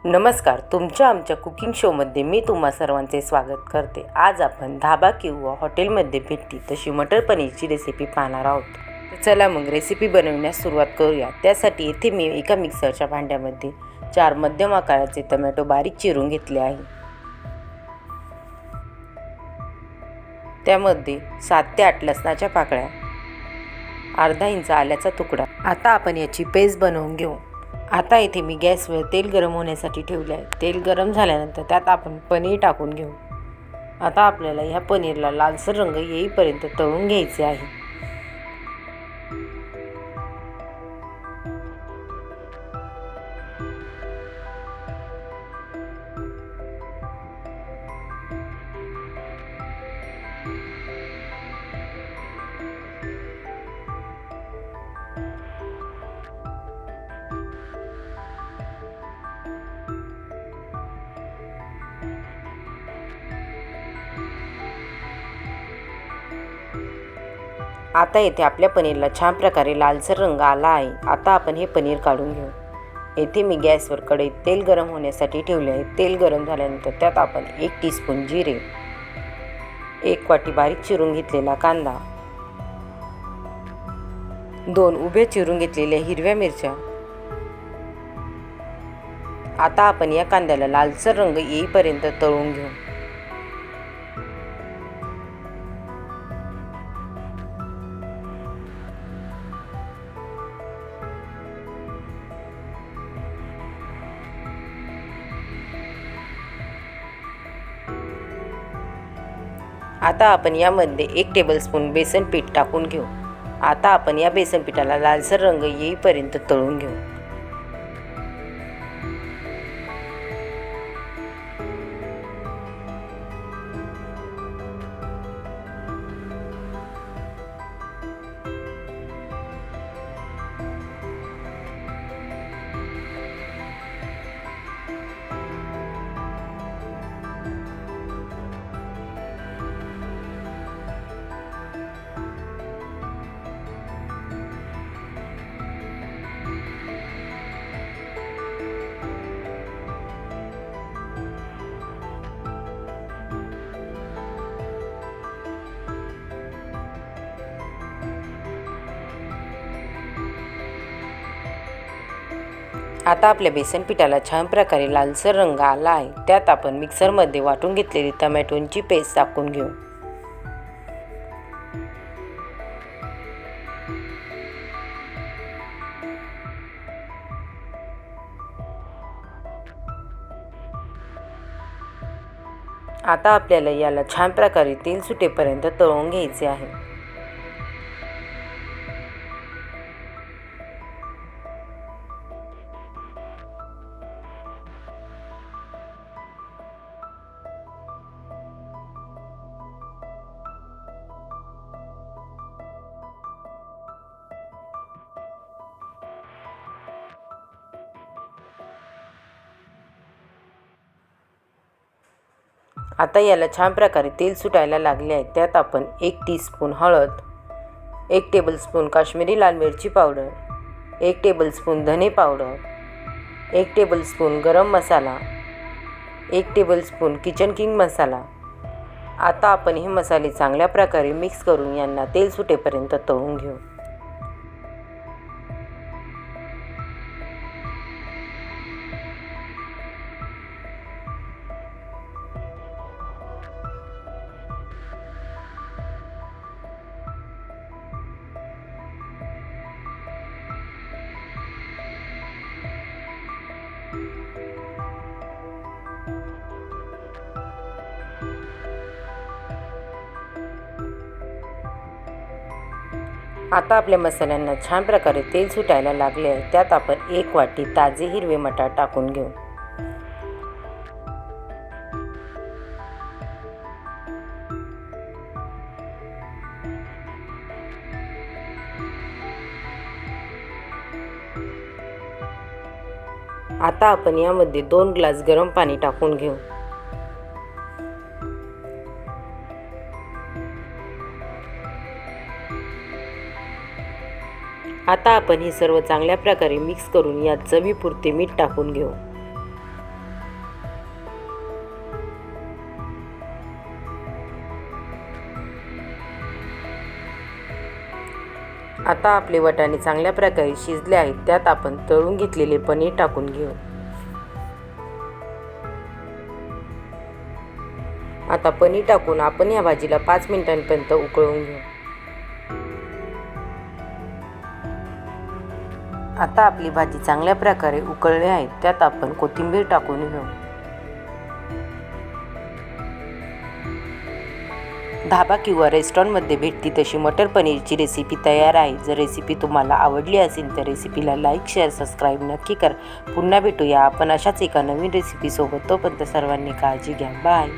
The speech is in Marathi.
नमस्कार, तुमच्या आमच्या कुकिंग शोमध्ये मी तुम्हा सर्वांचे स्वागत करते। आज आपण धाबा किंवा हॉटेलमध्ये भेटती तशी मटर पनीरची रेसिपी पाहणार आहोत। तर चला मग रेसिपी बनवण्यास सुरुवात करूया। त्यासाठी येथे मी एका मिक्सरच्या भांड्यामध्ये 4 मध्यम आकाराचे टोमॅटो बारीक चिरून घेतले आहे। त्यामध्ये 7 ते 8 लसणाच्या पाकळ्या, अर्धा इंच आल्याचा तुकडा। आता आपण याची पेस्ट बनवून घेऊ। आता इथे मी गॅसवर तेल गरम होण्यासाठी ठेवले आहे। तेल गरम झाल्यानंतर त्यात आपण पनीर टाकून घेऊ। आता आपल्याला ह्या पनीरला लालसर रंग येईपर्यंत तळून घ्यायचे आहे। आता येथे आपल्या पनीरला छान प्रकारे लालसर रंग आला आहे। आता आपण हे पनीर काढून घेऊ। येथे मी गॅसवर कढईत तेल गरम होण्यासाठी ठेवले आहे। तेल गरम झाल्यानंतर त्यात आपण 1 टीस्पून जिरे, 1 वाटी बारीक चिरून घेतलेला कांदा, 2 उभ्या चिरून घेतलेल्या हिरव्या मिरच्या। आता आपण या कांद्याला लालसर रंग येईपर्यंत तळून घेऊ। आता आपण यामध्ये 1 टेबलस्पून बेसन पीठ टाकून घेऊ। आता आपण या बेसन पिठाला लालसर रंग येईपर्यंत तळून घेऊ। आता आपल्या बेसन पिठाला छान प्रकारे लालसर रंग आला आहे। त्यात आपण मिक्सरमध्ये वाटून घेतलेली टोमॅटोची पेस्ट टाकून घेऊ। आता आपल्याला याला छान प्रकारे तेल सुटेपर्यंत तळून घ्यायचे आहे। आता याला छान प्रकारे तेल सुटायला लागले आहे। त्यात आपण 1 टीस्पून हळद, 1 टेबलस्पून काश्मीरी लाल मिरची पावडर, 1 टेबलस्पून धने पावडर, 1 टेबलस्पून गरम मसाला, 1 टेबलस्पून किचन किंग मसाला। आता आपण हे मसाले चांगल्या प्रकारे मिक्स करून यांना तेल सुटेपर्यंत तळून घेऊ। आता आपल्या मसाल्यांना छान प्रकारे तेल सुटायला लागले आहे। त्यात आपण 1 वाटी ताजे हिरवे मटार टाकून घेऊ। आता आपण यामध्ये 2 ग्लास गरम पाणी टाकून घेऊ। आता आपण हे सर्व चांगल्या प्रकारे मिक्स करून यात चवीपुरते मीठ टाकून घेऊ। आता आपले वाटाणे चांगल्या प्रकारे शिजले आहेत. त्यात आपण तळून घेतलेले पनीर टाकून घेऊ. आता पनीर टाकून आपण या भाजीला 5 मिनिटांपर्यंत उकळवून घेऊ. आता आपली भाजी चांगल्या प्रकारे उकळली आहे. त्यात आपण कोथिंबीर टाकून घेऊ. धाबा किंवा रेस्टॉरंटमध्ये भेटती तशी मटर पनीरची रेसिपी तयार आहे. जर रेसिपी तुम्हाला आवडली असेल तर रेसिपीला लाईक, शेअर, सबस्क्राईब नक्की करा. पुन्हा भेटूया आपण अशाच एका नवीन रेसिपीसोबत. तोपर्यंत सर्वांनी काळजी घ्या. बाय.